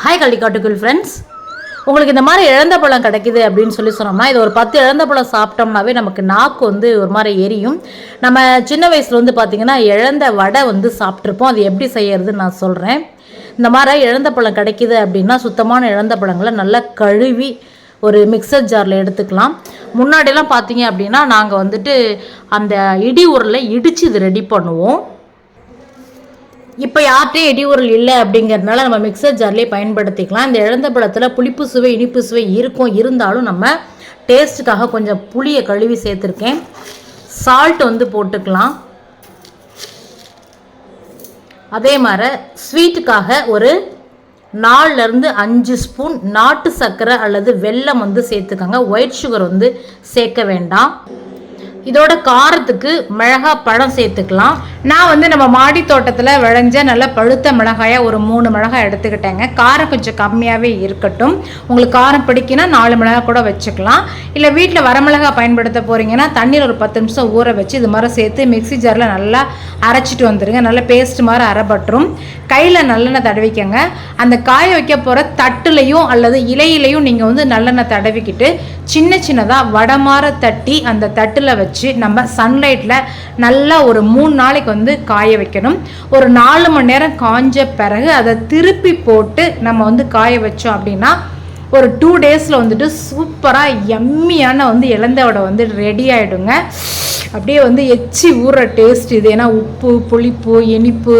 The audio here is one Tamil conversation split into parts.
ஹாய் கள்ளிக்காட்டுக்குள் ஃப்ரெண்ட்ஸ், உங்களுக்கு இந்த மாதிரி இழந்த பழம் கிடைக்குது அப்படின்னு சொன்னோம்னா இது ஒரு 10 இழந்த பழம் சாப்பிட்டோம்னாவே நமக்கு நாக்கு ஒரு மாதிரி எரியும். நம்ம சின்ன வயசில் பார்த்திங்கன்னா இழந்த வடை சாப்பிட்ருப்போம். அது எப்படி செய்யறதுன்னு நான் சொல்கிறேன். இந்த மாதிரி இழந்த பழம் கிடைக்கிது அப்படின்னா சுத்தமான இழந்த பழங்களை நல்லா கழுவி ஒரு மிக்சர் ஜாரில் எடுத்துக்கலாம். முன்னாடிலாம் பார்த்தீங்க அப்படின்னா நாங்கள் அந்த இடி உரலை இடித்து இது ரெடி பண்ணுவோம். இப்போ யார்கிட்டையும் இடி உரல் இல்லை அப்படிங்கிறதுனால நம்ம மிக்சர் ஜார்லேயே பயன்படுத்திக்கலாம். இந்த இழந்த பழத்தில் புளிப்பு சுவை இனிப்பு சுவை இருந்தாலும் நம்ம டேஸ்ட்டுக்காக கொஞ்சம் புளியை கழுவி சேர்த்துருக்கேன். சால்ட் போட்டுக்கலாம். அதே மாதிரி ஸ்வீட்டுக்காக ஒரு 4லேருந்து 5 ஸ்பூன் நாட்டு சர்க்கரை அல்லது வெல்லம் சேர்த்துக்கோங்க. ஒயிட் சுகர் சேர்க்க வேண்டாம். இதோட காரத்துக்கு மிளகாய் பழம் சேர்த்துக்கலாம். நான் நம்ம மாடி தோட்டத்தில் விளைஞ்ச நல்ல பழுத்த மிளகாயாக ஒரு 3 மிளகாய் எடுத்துக்கிட்டேங்க. காரம் கொஞ்சம் கம்மியாகவே இருக்கட்டும். உங்களுக்கு காரம் பிடிக்குன்னா 4 மிளகாய் கூட வச்சுக்கலாம். இல்லை வீட்டில் வரமிளகாய் பயன்படுத்த போகிறீங்கன்னா தண்ணியில் ஒரு 10 நிமிஷம் ஊற வச்சு இது மாதிரி சேர்த்து மிக்சி ஜாரில் நல்லா அரைச்சிட்டு வந்துடுங்க. நல்லா பேஸ்ட் மாதிரி அரைப்பட்டுரும். கையில் நல்லெண்ணெய் தடவிக்கங்க. அந்த காய வைக்க போகிற தட்டுலையும் அல்லது இலையிலையும் நீங்கள் நல்லெண்ணெய் தடவிக்கிட்டு சின்ன சின்னதாக வடமாற தட்டி அந்த தட்டில் வச்சு நம்ம சன்லைட்டில் நல்லா ஒரு 3 நாளைக்கு காய வைக்கணும். ஒரு 4 மணி நேரம் காஞ்ச பிறகு அதை திருப்பி போட்டு நம்ம காய வச்சோம் அப்படின்னா ஒரு 2 டேஸில் சூப்பராக எம்மியான இழந்த வடை ரெடி ஆகிடுங்க. அப்படியே எச்சி ஊற டேஸ்ட் இது. ஏன்னா உப்பு புளிப்பு இனிப்பு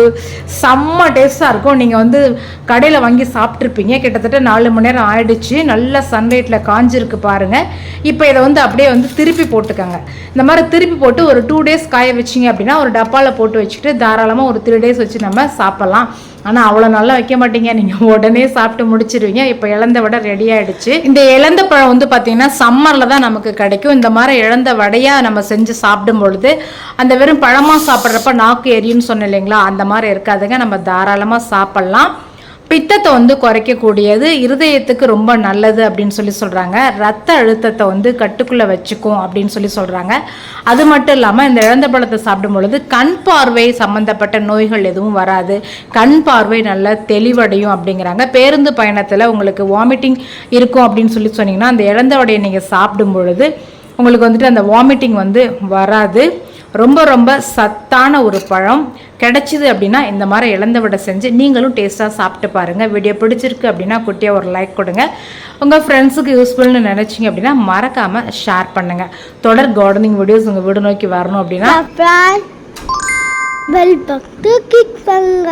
செம்ம டேஸ்ட்டாக இருக்கும். நீங்கள் கடையில் வாங்கி சாப்பிட்ருப்பீங்க. கிட்டத்தட்ட 4 மணி நேரம் ஆயிடுச்சு. நல்லா சன்லைட்டில் காஞ்சிருக்கு பாருங்கள். இப்போ இதை அப்படியே திருப்பி போட்டுக்கோங்க. இந்த மாதிரி திருப்பி போட்டு ஒரு 2 டேஸ் காய வச்சிங்க அப்படின்னா ஒரு டப்பாவில் போட்டு வச்சுட்டு தாராளமாக ஒரு 3 டேஸ் வச்சு நம்ம சாப்பிட்லாம். ஆனால் அவ்வளோ நல்லா வைக்க மாட்டீங்க, நீங்கள் உடனே சாப்பிட்டு முடிச்சிருவீங்க. இப்போ இழந்த வடை ரெடி ஆகிடுச்சு. இந்த இழந்த பழம் பார்த்தீங்கன்னா சம்மரில் தான் நமக்கு கிடைக்கும். இந்த மாதிரி இழந்த வடையாக நம்ம செஞ்சு சாப்பிடும் பொழுது அந்த வெறும் பழமாக சாப்பிட்றப்ப நாக்கு எரியும்னு சொன்னேன் இல்லைங்களா, அந்த மாதிரி இருக்காதுங்க. நம்ம தாராளமாக சாப்பிட்லாம். பித்தத்தை குறைக்கக்கூடியது, இருதயத்துக்கு ரொம்ப நல்லது அப்படின்னு சொல்கிறாங்க. ரத்த அழுத்தத்தை கட்டுக்குள்ளே வச்சுக்கும் அப்படின்னு சொல்கிறாங்க. அது மட்டும் இல்லாமல் இந்த இழந்த பழத்தை சாப்பிடும் பொழுது கண் பார்வை சம்மந்தப்பட்ட நோய்கள் எதுவும் வராது. கண் பார்வை நல்லா தெளிவடையும் அப்படிங்கிறாங்க. பேருந்து பயணத்தில் உங்களுக்கு வாமிட்டிங் இருக்கும் அப்படின்னு சொன்னீங்கன்னா அந்த இழந்த வடையை நீங்கள் சாப்பிடும் பொழுது உங்களுக்கு அந்த வாமிட்டிங் வராது. ரொம்ப ரொம்ப சத்தான ஒரு பழம் கிடைச்சிது அப்படின்னா இந்த மாதிரி இழந்த வடை செஞ்சு நீங்களும் டேஸ்ட்டாக சாப்பிட்டு பாருங்கள். வீடியோ பிடிச்சிருக்கு அப்படின்னா குட்டியாக ஒரு லைக் கொடுங்க. உங்கள் ஃப்ரெண்ட்ஸுக்கு யூஸ்ஃபுல்னு நினச்சிங்க அப்படின்னா மறக்காமல் ஷேர் பண்ணுங்கள். தொடர் கார்டனிங் வீடியோஸ் உங்கள் வீடு நோக்கி வரணும் அப்படின்னா பெல் பட்டன் கிளிக் பண்ணுங்க.